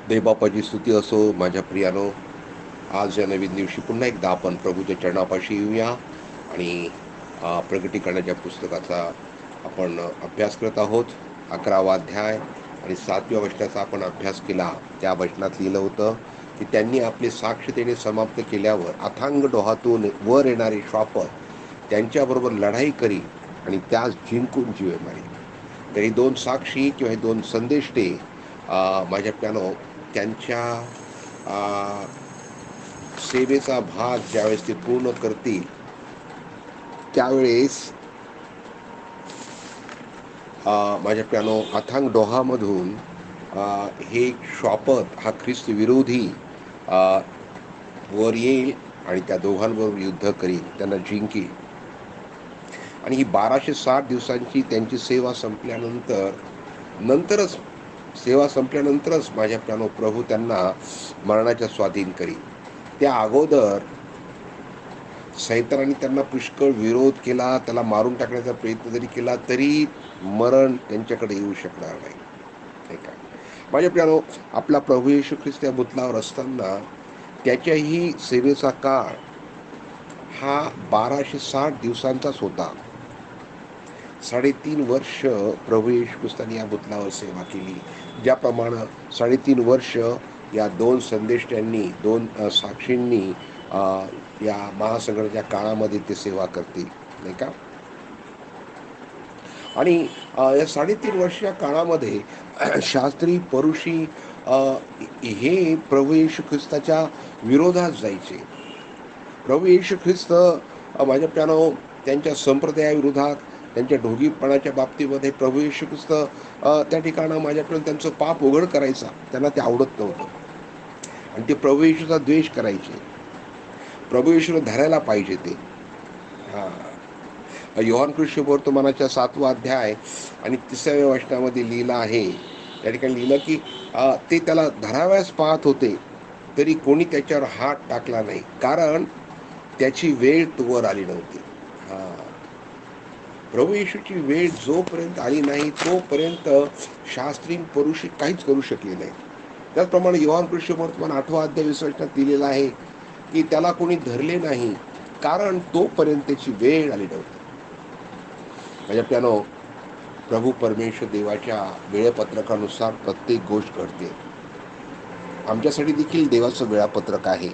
देवबापाची स्तुती असो माझ्या प्रियानो. आज या नवीन दिवशी पुन्हा एकदा आपण प्रभूच्या चरणापाशी येऊया आणि प्रगटीकरणाच्या पुस्तकाचा आपण अभ्यास करत आहोत. 11वा अध्याय आणि 7व्या वचनाचा आपण अभ्यास केला. त्या वचनात लिहिलं होतं की त्यांनी आपले साक्ष देणे समाप्त केल्यावर अथांग डोहातून वर येणारे श्वापद त्यांच्याबरोबर लढाई करी आणि त्यास जिंकून जीवे मारी. तर हे दोन साक्षी किंवा हे दोन संदेष्टे माझ्या प्यानो त्यांच्या सेवेचा भाग ज्यावेळेस ते पूर्ण करतील त्यावेळेस माझ्या प्यानो अथांग डोहामधून हे श्वापद हा ख्रिस्त विरोधी वर येईल आणि त्या दोघांबरोबर युद्ध करील, त्यांना जिंकील. आणि ही 1260 दिवसांची त्यांची सेवा संपल्यानंतरच माझ्या प्यानो प्रभू त्यांना मरणाच्या स्वाधीन करील. त्या अगोदर सैतानाने त्यांना पुष्कळ विरोध केला, त्याला मारून टाकण्याचा प्रयत्न जरी केला तरी मरण त्यांच्याकडे येऊ शकणार नाही का. माझ्या प्यानो आपला प्रभू येशू ख्रिस्त या भूतलावर असताना त्याच्याही सेवेचा काळ हा 1260 दिवसांचाच होता. 3.5 वर्ष प्रभू येशू ख्रिस्ताने या भूतलावर सेवा केली. ज्याप्रमाणे 3.5 वर्ष या दोन संदेष्ट्यांनी, दोन साक्षींनी या महासंग्रहाच्या काळामध्ये ते सेवा करतील, नाही का. आणि या 3.5 वर्ष या काळामध्ये शास्त्री परुषी हे प्रभू येशू ख्रिस्ताच्या विरोधात जायचे. प्रभू येशू ख्रिस्त माझ्या प्यानो त्यांच्या संप्रदायाविरोधात, त्यांच्या ढोगीपणाच्या बाबतीमध्ये प्रभू येशू ख्रिस्त त्या ठिकाणं माझ्यापर्यंत त्यांचं पाप उघड करायचा, त्यांना ते आवडत नव्हतं आणि ते प्रभू येशूचा द्वेष करायचे. प्रभू येशूला धरायला पाहिजे ते. योहान कृष्ण वर्तमानाच्या 7वा अध्याय आणि 3व्या वचनामध्ये लिहिलं आहे. त्या ठिकाणी लिहिलं की ते त्याला धराव्यास पाहत होते तरी कोणी त्याच्यावर हात टाकला नाही, कारण त्याची वेळ तोवर आली नव्हती. प्रभू येशूची वेळ जोपर्यंत आली नाही तोपर्यंत शास्त्री पुरुषी काहीच करू शकले नाही. त्याचप्रमाणे योहान कृष्ण वर्तमान 8वा अध्याय 20 वचनात लिहिलेला आहे की त्याला कोणी धरले नाही, कारण तोपर्यंत त्याची वेळ आली नव्हती. माझ्या प्यानो प्रभू परमेश्वर देवाच्या वेळापत्रकानुसार प्रत्येक गोष्ट घडते. आमच्यासाठी देखील देवाचं वेळापत्रक आहे.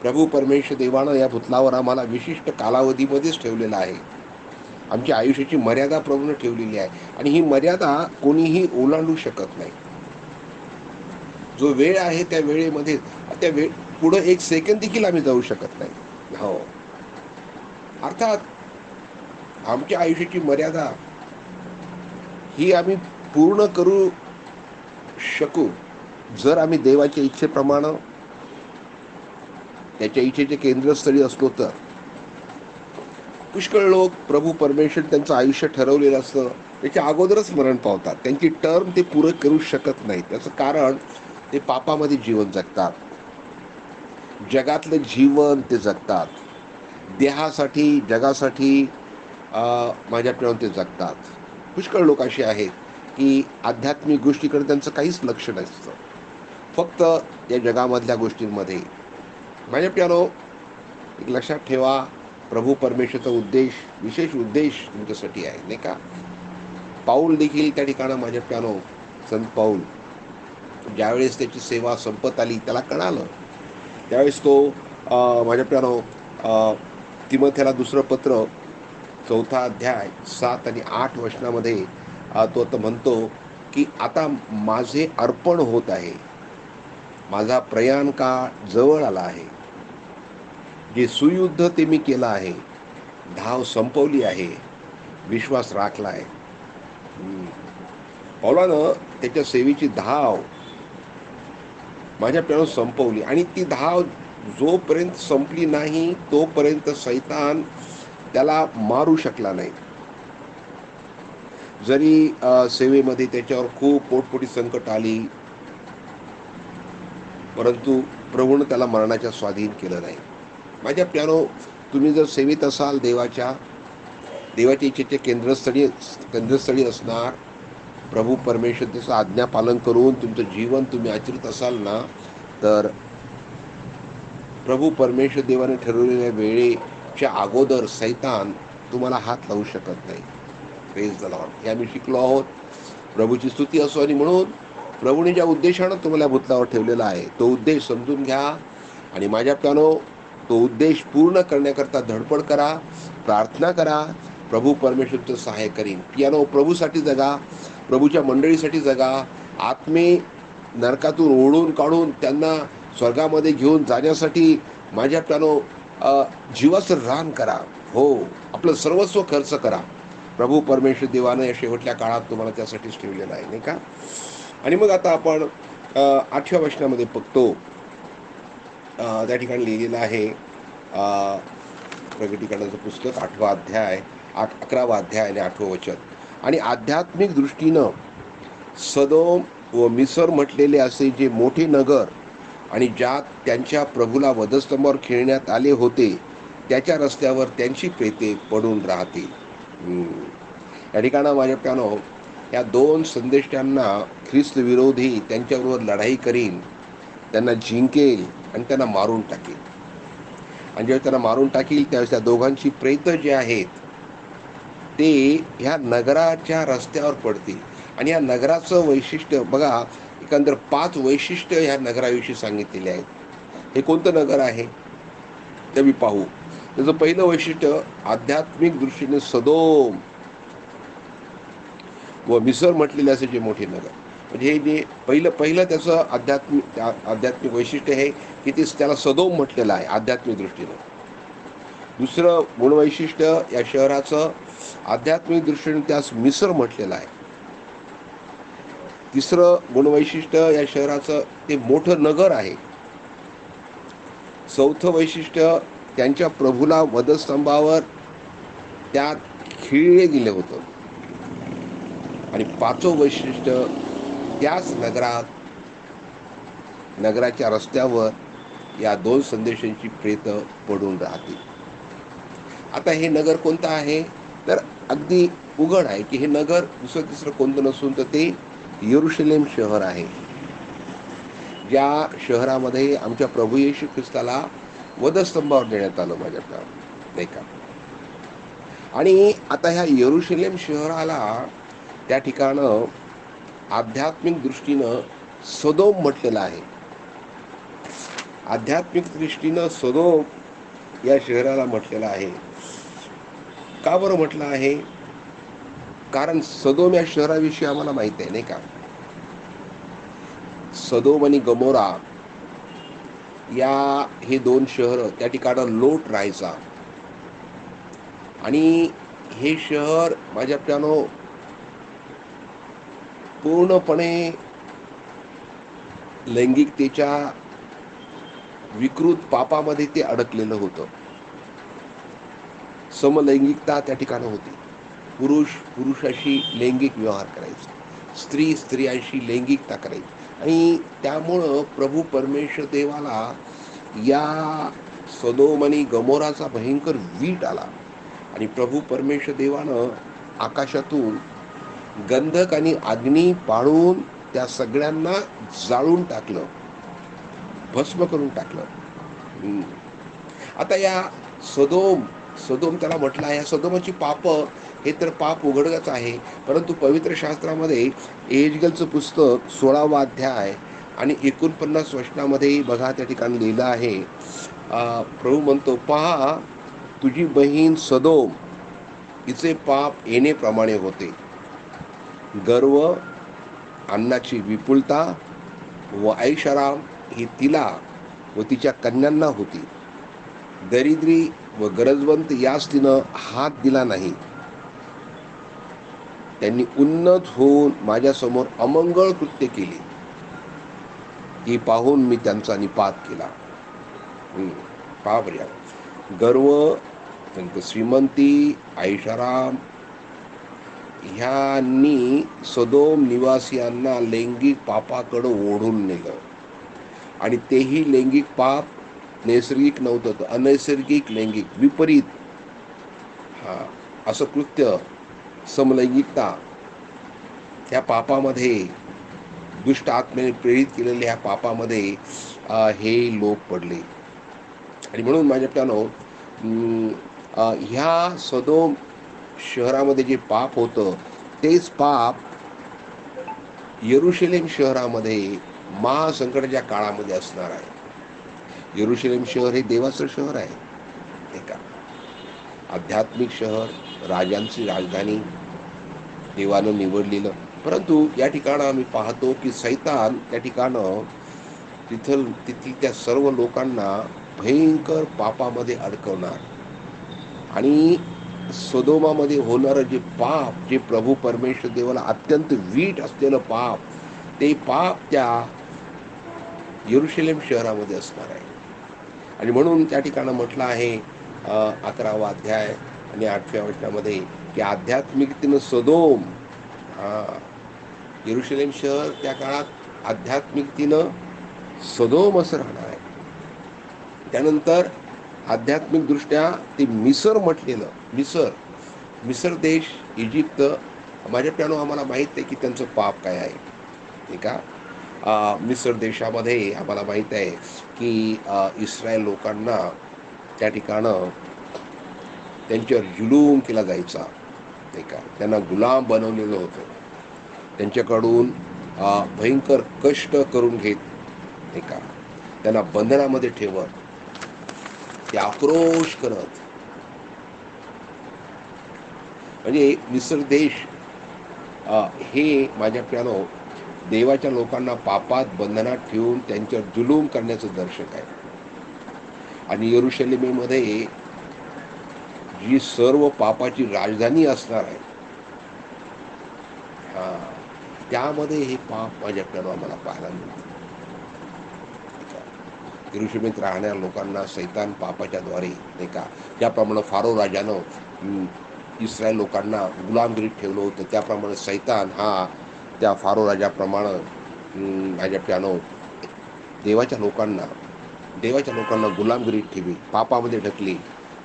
प्रभू परमेश्वर देवानं या भूतलावर आम्हाला विशिष्ट कालावधीमध्येच ठेवलेला आहे. आमची आयुष्याची मर्यादा प्रभूने ठेवलेली आहे आणि ही मर्यादा कोणीही ओलांडू शकत नाही. जो वेळ आहे त्या वेळेमध्ये, त्या वेळ पुढे 1 सेकंद देखील आम्ही जाऊ शकत नाही. हो, अर्थात आमच्या आयुष्याची मर्यादा ही आम्ही पूर्ण करू शकू जर आम्ही देवाच्या इच्छेप्रमाणे, त्याच्या इच्छेचे केंद्रस्थळी असलो तर. पुष्कळ लोक प्रभू परमेश्वर त्यांचं आयुष्य ठरवलेलं असतं त्याच्या अगोदरच मरण पावतात. त्यांची टर्म ते पुरं करू शकत नाही. त्याचं कारण ते पापामध्ये जीवन जगतात, जगातलं जीवन ते जगतात, देहासाठी, जगासाठी माझ्या प्रेमात ते जगतात. पुष्कळ लोक असे आहेत की आध्यात्मिक गोष्टीकडे त्यांचं काहीच लक्ष नसतं, फक्त या जगामधल्या गोष्टींमध्ये. माझ्या प्यानो एक लक्षात ठेवा, प्रभू परमेश्वरचा उद्देश, विशेष उद्देश तुमच्यासाठी आहे, नाही का. पाऊल देखील त्या ठिकाणं माझ्या प्यानो, संत पाऊल ज्यावेळेस त्याची सेवा संपत आली त्याला कळालं, त्यावेळेस तो माझ्या प्यानो तिमोथेला दुसरं पत्र 4था अध्याय 7 आणि 8 वचनामध्ये तो आता म्हणतो की आता माझे अर्पण होत आहे, माझा प्रयाण काळ जवळ आला आहे, जे सुयुद्ध ते मी केलं आहे, धाव संपवली आहे, विश्वास राखला आहे. पौलानं त्याच्या सेवेची धाव माझ्या प्रेमात संपवली आणि ती धाव जोपर्यंत संपली नाही तोपर्यंत सैतान त्याला मारू शकला नाही. जरी सेवेमध्ये त्याच्यावर खूप पोटपोटी संकट आली, परंतु प्रभूनं त्याला मरणाच्या स्वाधीन केलं नाही. माझ्या प्यानो, तुम्ही जर सेवेत असाल, देवाच्या इच्छेचे केंद्रस्थळी असणार, प्रभू परमेश्वर त्याचं आज्ञा पालन करून तुमचं जीवन तुम्ही आचरित असाल ना, तर प्रभू परमेश्वर देवाने ठरवलेल्या वेळेच्या अगोदर सैतान तुम्हाला हात लावू शकत नाही. Praise the Lord. हे आम्ही शिकलो आहोत. प्रभूची स्तुती असो. आणि म्हणून प्रभूने ज्या उद्देशानं तुम्हाला भूतलावर ठेवलेला आहे तो उद्देश समजून घ्या आणि माझ्या प्यानो तो उद्देश पूर्ण करण्याकरता धडपड करा, प्रार्थना करा. प्रभू परमेश्वरचं सहाय्य करीन. पियानो प्रभूसाठी जगा, प्रभूच्या मंडळीसाठी जगा. आत्मे नरकातून ओढून काढून त्यांना स्वर्गामध्ये घेऊन जाण्यासाठी माझ्या प्यानो जीवाचं रान करा. हो, आपलं सर्वस्व खर्च करा. प्रभू परमेश्वर देवानं या शेवटल्या काळात तुम्हाला त्यासाठीच ठेवलेलं आहे, नाही का? आणि मग आता आपण 8व्या वचनामध्ये बघतो. त्या ठिकाणी लिहिलेलं आहे प्रगटीकरणाचं पुस्तक 8वा अध्याय 11वा अध्याय आणि 8वं वचन. आणि आध्यात्मिक दृष्टीनं सदोम व मिसर म्हटलेले असे जे मोठे नगर आणि ज्यात त्यांच्या प्रभूला वधस्तंभावर खेळण्यात आले होते त्याच्या रस्त्यावर त्यांची प्रेते पडून राहतील. या ठिकाणं माझ्या प्यानो या 2 संदेशांना ख्रिस्त विरोधी त्यांच्याबरोबर लढाई करीन, त्यांना जिंकेल आणि त्यांना मारून टाकेल. आणि जेव्हा त्यांना मारून टाकील त्यावेळेस त्या दोघांची प्रेत जे आहेत ते ह्या नगराच्या रस्त्यावर पडतील. आणि या नगराचं वैशिष्ट्य बघा, एकंदर 5 वैशिष्ट्य ह्या नगराविषयी सांगितलेले आहेत. हे कोणतं नगर आहे ते मी पाहू. त्याचं पहिलं वैशिष्ट्य आध्यात्मिक दृष्टीने सदोम व मिसर म्हटलेले असे जे मोठे नगर. म्हणजे हे जे पहिलं त्याचं आध्यात्मिक वैशिष्ट्य आहे की ते त्याला सदोम म्हटलेलं आहे आध्यात्मिक दृष्टीनं. दुसरं गुणवैशिष्ट्य या शहराचं आध्यात्मिक दृष्टीने त्यास मिसर म्हटलेलं आहे. तिसरं गुणवैशिष्ट्य या शहराचं ते मोठं नगर आहे. चौथं वैशिष्ट्य त्यांच्या प्रभूला वधस्तंभावर त्यात खिळले गेले होतं. आणि 5वं वैशिष्ट्य त्याच नगराच्या रस्त्यावर या 2 संदेशांची प्रेत पडून राहतील. आता हे नगर कोणतं आहे तर अगदी उघड आहे की हे नगर दुसरं तिसरं कोणतं नसून तर ते यरुशलेम शहर आहे. ज्या शहरामध्ये आमच्या प्रभू येशू ख्रिस्ताला वधस्तंभावर देण्यात आलं माझ्या, नाही का? आणि आता ह्या यरुशलेम शहराला त्या ठिकाणं आध्यात्मिक दृष्टीनं सदोम म्हटलेलं आहे. आध्यात्मिक दृष्टीनं सदोम या शहराला म्हटलेलं आहे. का बरं म्हटलं आहे? कारण सदोम या शहराविषयी आम्हाला माहिती आहे, नाही का? सदोम आणि गमोरा या हे 2 शहर त्या ठिकाणं लोट राहायचा. आणि हे शहर माझ्या प्यानो पूर्णपणे लैंगिकतेच्या विकृत पापामध्ये ते अडकलेलं होतं. समलैंगिकता त्या ठिकाणी होती. पुरुष पुरुषाशी लैंगिक व्यवहार करायचा, स्त्री स्त्रियांशी लैंगिकता करायची. आणि त्यामुळं प्रभू परमेश्वर देवाला या सदोम आणि गमोराचा भयंकर वीट आला. आणि प्रभू परमेश्वर देवानं आकाशातून गंधक आणि अग्नी पाळून त्या सगळ्यांना जाळून टाकलं, भस्म करून टाकलं. आता या सदोम त्याला म्हटलं आहे. या सदोमाची पाप हे तर पाप उघडच आहे. परंतु पवित्र शास्त्रामध्ये एहेजकेलचं पुस्तक 16वा अध्याय आणि 49 वचनामध्ये बघा त्या ठिकाणी लिहिलं आहे. प्रभू म्हणतो, पहा तुझी बहीण सदोम हिचे पाप येणेप्रमाणे होते. गर्व, अन्नाची विपुलता व ऐशाराम ही तिला व तिच्या कन्यांना होती. दरिद्री व गरजवंत यास तिनं हात दिला नाही. त्यांनी उन्नत होऊन माझ्यासमोर अमंगळ कृत्य केली. ती पाहून मी त्यांचा निपात केला. पहा, गर्व, श्रीमंती, ऐशाराम ह्यांनी सदोम निवासियांना लैंगिक पापाकडं ओढून नेलं. आणि तेही लैंगिक पाप नैसर्गिक नव्हतं, तर अनैसर्गिक लैंगिक विपरीत असं कृत्य, समलैंगिकता त्या पापामध्ये, दुष्ट आत्म्याने प्रेरित केलेल्या ह्या पापामध्ये हे लोक पडले. आणि म्हणून माझ्या प्यानो ह्या सदोम शहरामध्ये जे पाप होतं, तेच पाप यरुशलेम शहरामध्ये महासंकटाच्या काळामध्ये असणार आहे. यरुशलेम शहर हे देवाचं शहर आहे, नाही का? आध्यात्मिक शहर, राजांची राजधानी, देवानं निवडलेलं. परंतु या ठिकाणं आम्ही पाहतो की सैतान त्या ठिकाणं तिथील त्या सर्व लोकांना भयंकर पापामध्ये अडकवणार. आणि सोदोमामध्ये होणारं जे पाप, जे प्रभू परमेश्वर देवाला अत्यंत वीट असलेलं पाप, ते पाप त्या यरुशलेम शहरामध्ये असणार आहे. आणि म्हणून त्या ठिकाणं म्हटलं आहे 11वा अध्याय आणि 8व्या वचनामध्ये की आध्यात्मिकतेनं सदोम, यरुशलेम शहर त्या काळात आध्यात्मिकतेनं सदोम असं राहणार आहे. त्यानंतर आध्यात्मिक दृष्ट्या ते मिसर म्हटलेलं, मिसर देश, इजिप्त, माझ्या प्यानो आम्हाला माहित आहे की त्यांचं पाप काय आहे, नाही का? मिसर देशामध्ये आम्हाला माहित आहे की इस्रायल लोकांना त्या ठिकाणं त्यांच्यावर जुलूम केला जायचा, नाही का? त्यांना गुलाम बनवलेलं होतं. त्यांच्याकडून भयंकर कष्ट करून घेत, नाही का? त्यांना बंधनामध्ये ठेवत, ते आक्रोश करत. म्हणजे मिसर देश हे माझ्या प्यानो देवाच्या लोकांना पापात बंधनात ठेवून त्यांच्यावर जुलूम करण्याचं दर्शक आहे. आणि यरुशलेमेमध्ये जी सर्व पापाची राजधानी असणार आहे, त्यामध्ये हे पाप माझ्या प्यानो आम्हाला पाहायला मिळतं. यरुशलेमेत राहणाऱ्या लोकांना सैतान पापाच्या द्वारे, नाही का, ज्याप्रमाणे फारो राजानं इस्रायल लोकांना गुलामगिरीत ठेवलं होतं, त्याप्रमाणे सैतान हा त्या फारो राजाप्रमाणे माझ्या प्यानो देवाच्या लोकांना गुलामगिरीत ठेवी, पापामध्ये ढकली,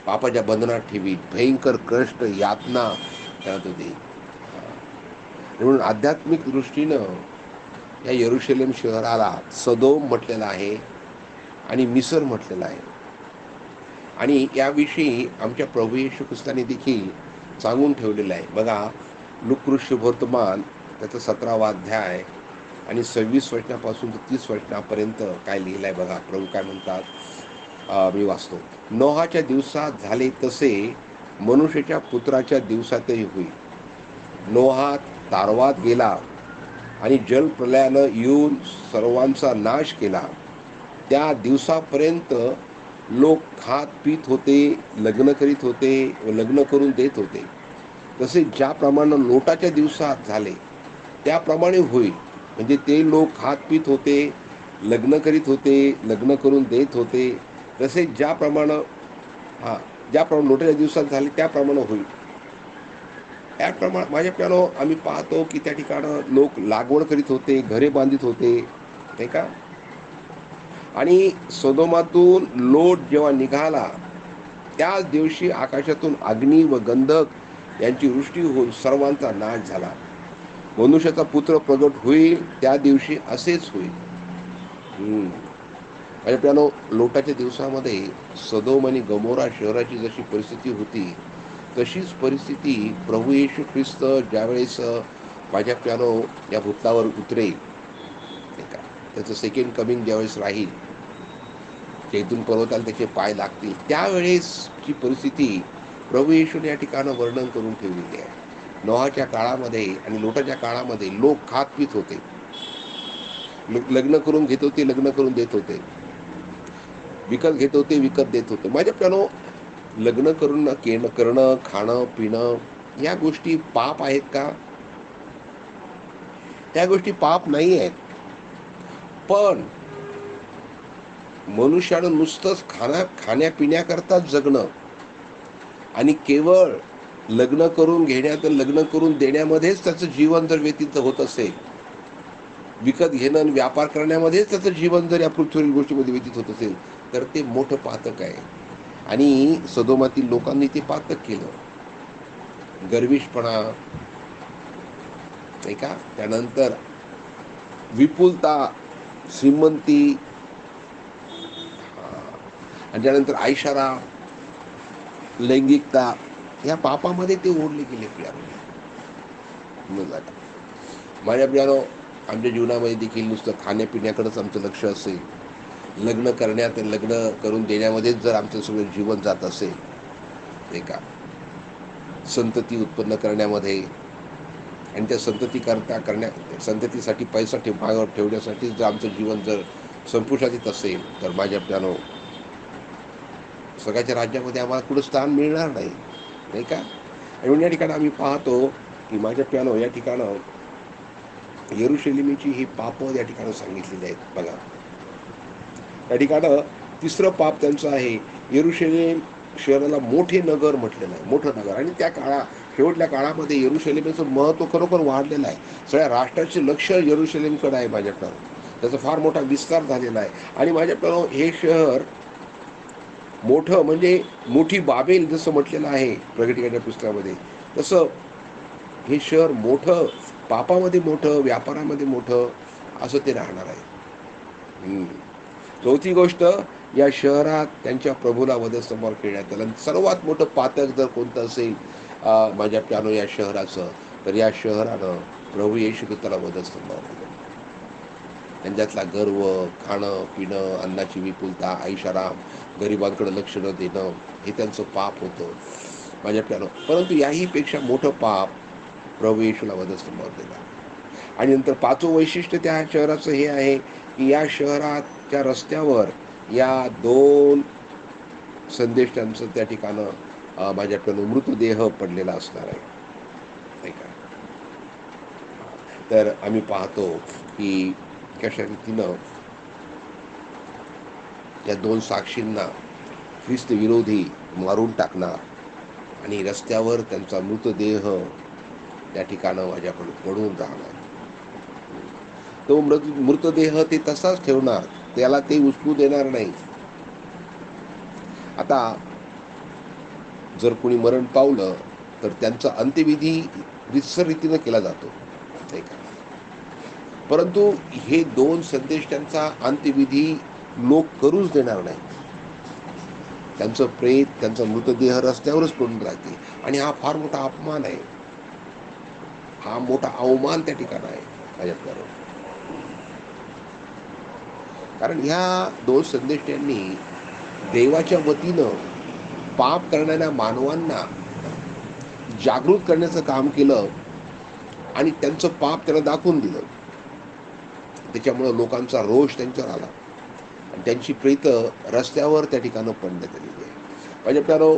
पापाच्या बंधनात ठेवी, भयंकर कष्ट, यातना करत होते. म्हणून आध्यात्मिक दृष्टीनं या यरुशलेम शहराला सदोम म्हटलेलं आहे आणि मिसर म्हटलेलं आहे. आणि याविषयी आमच्या प्रभू येशू ख्रिस्ताने देखील सांगून ठेवलेलं आहे. बघा, लूका शुभवर्तमान त्याचा 17वा अध्याय आणि 26 वचनापासून 30 वचनापर्यंत काय लिहिलं आहे बघा. प्रभू काय म्हणतात, मी वाचतो. नोहाच्या दिवसात झाले तसे मनुष्याच्या पुत्राच्या दिवसातही होईल. नोहा तारवात गेला आणि जलप्रलयानं येऊन सर्वांचा नाश केला. त्या दिवसापर्यंत लोक खात पीत होते, लग्न करीत होते व लग्न करून देत होते. तसे ज्याप्रमाणे लोटाच्या दिवसात झाले त्याप्रमाणे होईल. म्हणजे ते लोक खात पीत होते, लग्न करीत होते, लग्न करून देत होते. तसे ज्याप्रमाणे लोटाच्या दिवसात झाले त्याप्रमाणे होईल. त्याप्रमाणे माझ्या प्यानो आम्ही पाहतो की त्या ठिकाणं लोक लागवड करीत होते, घरे बांधित होते, नाही का? आणि सोदोमातून लोट जेव्हा निघाला त्याच दिवशी आकाशातून अग्नी व गंधक यांची वृष्टी होऊन सर्वांचा नाश झाला. मनुष्याचा पुत्र प्रगट होईल त्या दिवशी असेच होईल. माझ्या प्यानो लोटाच्या दिवसामध्ये सदोम आणि गमोरा शहराची जशी परिस्थिती होती तशीच परिस्थिती प्रभू येशू ख्रिस्त ज्यावेळेस माझ्या प्यानो या भूतलावर उतरेल, त्याचं सेकंड कमिंग ज्यावेळेस राहील, चैतून पर्वताला त्याचे पाय लागतील, त्यावेळेसची परिस्थिती प्रभू येशूने या ठिकाणं वर्णन करून ठेवलेली आहे. नोहाच्या काळामध्ये आणि लोटाच्या काळामध्ये लोक खात पीत होते, लग्न करून घेत होते, लग्न करून देत होते, विकत घेत होते, विकत देत होते. माझ्या प्यानो लग्न करणं, खाणं पिणं या गोष्टी पाप आहेत का? त्या गोष्टी पाप नाही आहेत. पण मनुष्यानं नुसतंच खाण्यापिण्याकरताच जगणं आणि केवळ लग्न करून घेण्यात, लग्न करून देण्यामध्येच त्याचं जीवन जर व्यतीत होत असेल, विकत घेणं आणि व्यापार करण्यामध्येच त्याचं जीवन जर या पृथ्वीवरील गोष्टीमध्ये व्यतीत होत असेल तर ते मोठं पातक आहे. आणि सदोमातील लोकांनी ते पातक केलं. गर्विष्ठपणा, नाही का. त्यानंतर विपुलता, श्रीमंती, आणि त्यानंतर ऐशाराम, लैंगिकता, या पापामध्ये ते ओढले गेले प्रियामध्ये. माझ्या प्रियानो, आमच्या जीवनामध्ये देखील नुसतं खाण्यापिण्याकडेच आमचं लक्ष असेल, लग्न करण्यात, लग्न करून देण्यामध्येच जर आमचं सगळं जीवन जात असेल, नाही का, संतती उत्पन्न करण्यामध्ये, आणि त्या संततीसाठी पैसा ठेवण्यासाठी जर आमचं जीवन जर संपुष्टात येत असेल, तर माझ्या प्रियानो, सगळ्याच्या राज्यामध्ये आम्हाला कुठं स्थान मिळणार नाही, नाही का. आणि म्हणून या ठिकाणी आम्ही पाहतो की माझ्या प्यानो या ठिकाणं यरुशलेमीची ही पाप या ठिकाणी सांगितलेली आहेत. बघा, या ठिकाणं तिसरं पाप त्यांचं आहे. यरुशलेम शहराला मोठे नगर म्हटलेलं आहे, मोठं नगर. आणि त्या शेवटल्या काळामध्ये यरुशलेमेचं महत्त्व खरोखर वाढलेलं आहे. सगळ्या राष्ट्राचे लक्ष यरुशलेमकडे आहे माझ्याकडं. त्याचा फार मोठा विस्तार झालेला आहे. आणि माझ्याकडं हे शहर मोठं म्हणजे मोठी बाबेल जसं म्हटलेलं आहे प्रगटीच्या पुस्तकामध्ये, तसं हे शहर मोठं, पापामध्ये मोठं, व्यापारामध्ये मोठं असं ते राहणार आहे. चौथी गोष्ट, या शहरात त्यांच्या प्रभूला वधस्तंभावर खेळण्यात आलं. सर्वात मोठं पातक जर कोणतं असेल माझ्या प्यानो या शहराचं, तर या शहरानं प्रभू येशू ख्रिस्ताला वधस्तंभावर केलं. त्यांच्यातला गर्व, खाणं पिणं, अन्नाची विपुलता, ऐशाराम, गरिबांकडे लक्ष न देणं, हे त्यांचं पाप होतं माझ्या प्यानो. परंतु याहीपेक्षा मोठं पाप प्रभू येशूला वधस्तंभावर दिला. आणि नंतर पाचवं वैशिष्ट्य त्या शहराचं हे आहे की या शहराच्या रस्त्यावर या दोन संदेशांचं त्या ठिकाणं माझ्याकडून मृतदेह पडलेला असणार आहे, नाही का. तर आम्ही पाहतो की कशा रीतीनं या दोन साक्षींना ख्रिस्त विरोधी मारून टाकणार आणि रस्त्यावर त्यांचा मृतदेह त्या ठिकाणं माझ्याकडून पडून राहणार. तो मृतदेह ते तसाच ठेवणार, त्याला ते उचलू देणार नाही. आता जर कोणी मरण पावलं तर त्यांचा अंत्यविधी रितसर रीतीनं केला जातो, नाही का. परंतु हे दोन संदेश त्यांचा अंत्यविधी लोक करूच देणार नाही. त्यांचं प्रेत, त्यांचा मृतदेह रस्त्यावरच पडून राहते. आणि हा फार मोठा अपमान आहे, हा मोठा अवमान त्या ठिकाणी आहे माझ्याकडे. कारण ह्या दोन संदेशांनी देवाच्या वतीनं पाप करणाऱ्या मानवांना जागृत करण्याचं काम केलं आणि त्यांचं पाप त्याला दाखवून दिलं. त्याच्यामुळं लोकांचा रोष त्यांच्यावर आला आणि त्यांची प्रेत रस्त्यावर त्या ठिकाणं पडण्यात आलेली आहे. म्हणजे प्यारो,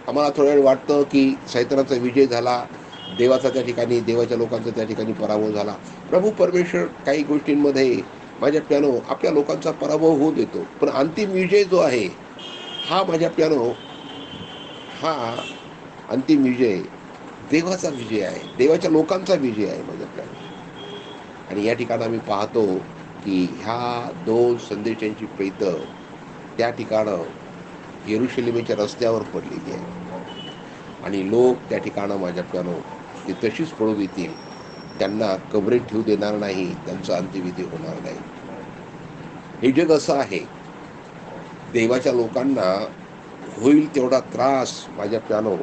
आम्हाला थोड्या वेळ वाटतं की सैतानाचा विजय झाला, देवाचा त्या ठिकाणी, देवाच्या लोकांचा त्या ठिकाणी पराभव झाला. प्रभू परमेश्वर काही गोष्टींमध्ये माझ्या प्यानो आपल्या लोकांचा पराभव होऊ देतो, पण अंतिम विजय जो आहे हा माझ्या प्यानो, हा अंतिम विजय देवाचा विजय आहे, देवाच्या लोकांचा विजय आहे माझ्या प्यानो. आणि या ठिकाणी आम्ही पाहतो की ह्या दोन संदेशांची प्रेत त्या ठिकाणं यरुशलेमेच्या रस्त्यावर पडलेली आहे. आणि लोक त्या ठिकाणं माझ्या प्यानो ते तशीच पडू देतील, त्यांना कबरेत ठेवू देणार नाही, त्यांचा अंत्यविधी होणार नाही. हे जग असं आहे, देवाच्या लोकांना होईल तेवढा त्रास माझ्या प्यानो,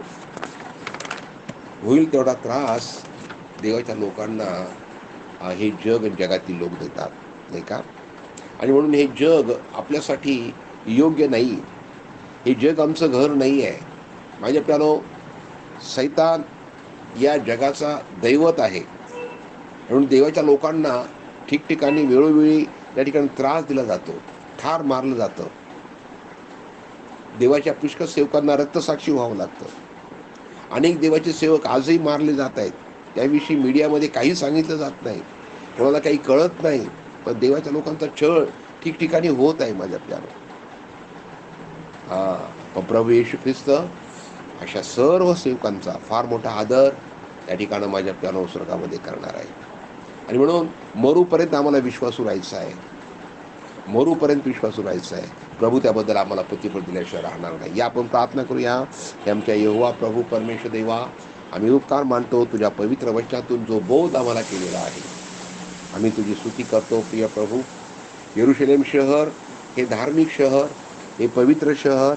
होईल तेवढा त्रास देवाच्या लोकांना हे जग जगातील लोक देतात, नाही का. आणि म्हणून हे जग आपल्यासाठी योग्य नाही, हे जग आमचं घर नाही आहे माझ्या प्यानो. सैतान या जगाचा दैवत आहे, म्हणून देवाच्या लोकांना ठिकठिकाणी वेळोवेळी त्या ठिकाणी त्रास दिला जातो, ठार मारलं जातं. देवाच्या पुष्कळ सेवकांना रक्तसाक्षी व्हावं लागतं. अनेक देवाचे सेवक आजही मारले जात आहेत, त्याविषयी मीडियामध्ये काही सांगितलं जात नाही, कोणाला काही कळत नाही. पण देवाच्या लोकांचा छळ ठिकठिकाणी होत आहे माझ्या प्यानो. पण प्रभू येशू ख्रिस्त अशा सर्व सेवकांचा फार मोठा आदर त्या ठिकाणं माझ्या प्यानो स्वर्गामध्ये करणार आहे. आणि म्हणून मरूपर्यंत आम्हाला विश्वासू राहायचा आहे, मरूपर्यंत विश्वासू राहायचं आहे. प्रभू त्याबद्दल आम्हाला प्रतिफळ दिल्याशिवाय राहणार नाही. या आपण प्रार्थना करूया. आमच्या यहोवा प्रभू परमेश्वर देवा, आम्ही उपकार मानतो तुझ्या पवित्र वचनातून जो बोध आम्हाला केलेला आहे. आम्ही तुझी स्तुती करतो प्रिय प्रभू. येरुशलेम शहर हे धार्मिक शहर, हे पवित्र शहर,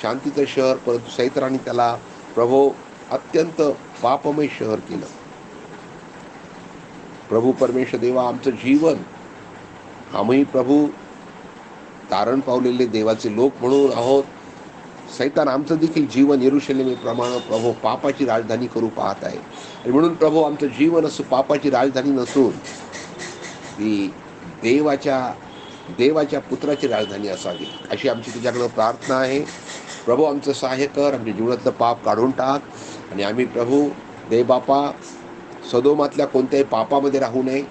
शांतीचं शहर, परंतु सैतानाने त्याला प्रभू अत्यंत पापमय शहर केलं. प्रभू परमेश्वर देवा, आमचं जीवन आम्ही प्रभू तारण पावलेले देवाचे लोक म्हणून आहोत. सैतान आमचं देखील जीवन यरुशलेमेप्रमाणे प्रभू पापाची राजधानी करू पाहत आहे. आणि म्हणून प्रभू आमचं जीवन असं पापाची राजधानी नसून ती देवाच्या देवाच्या पुत्राची राजधानी असावी, अशी आमची तुझ्याकडं प्रार्थना आहे. प्रभू आमचं सहाय्य कर, आमच्या जीवनातलं पाप काढून टाक. आणि आम्ही प्रभू देवबापा सदोमातल्या कोणत्याही पापामध्ये राहू नये,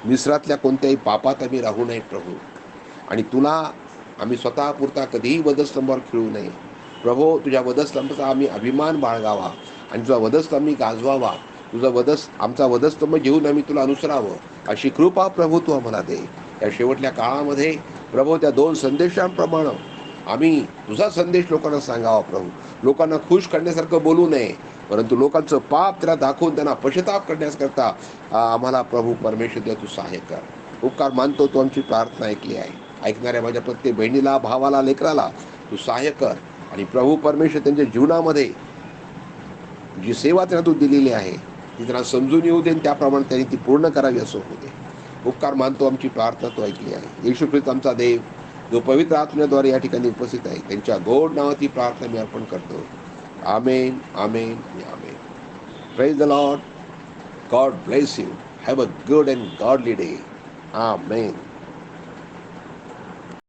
मिस्रातल्या कोणत्याही पापात आम्ही राहू नये प्रभू. आणि तुला आम्ही स्वतः पुरता कधीही वधस्तंभावर खेळू नये प्रभू. तुझ्या वधस्तंभाचा आम्ही अभिमान बाळगावा आणि तुझा वधस्तंभ गाजवावा. आमचा वधस्तंभ घेऊन आम्ही तुला अनुसरावं, अशी कृपा प्रभू तू आम्हाला दे. या शेवटल्या काळामध्ये प्रभू त्या 2 संदेशांप्रमाणे आम्ही तुझा संदेश लोकांना सांगावा प्रभू. लोकांना खुश करण्यासारखं बोलू नये, परंतु लोकांचं पाप त्याला दाखवून त्यांना पश्चाताप करण्याकरता आम्हाला प्रभू परमेश्वर दे, तू सहाय्य कर. उपकार मानतो, तू आमची प्रार्थना ऐकली आहे. ऐकणाऱ्या माझ्या प्रत्येक बहिणीला, भावाला, लेकराला तू सहाय्य कर. आणि प्रभू परमेश्वर त्यांच्या जीवनामध्ये जी सेवा त्यांना तू दिलेली आहे ती त्यांना समजून येऊ दे, त्याप्रमाणे त्यांनी ती पूर्ण करावी असं होऊ दे. उपकार मानतो, आमची प्रार्थना तू ऐकली आहे. येशू ख्रिस्त आमचा देव, जो पवित्र आत्म्याद्वारे या ठिकाणी उपस्थित आहे, त्यांच्या गोड नावात ही प्रार्थना मी अर्पण करतो. Amen, amen, amen. Praise the Lord. God bless you. Have a good and godly day. Amen.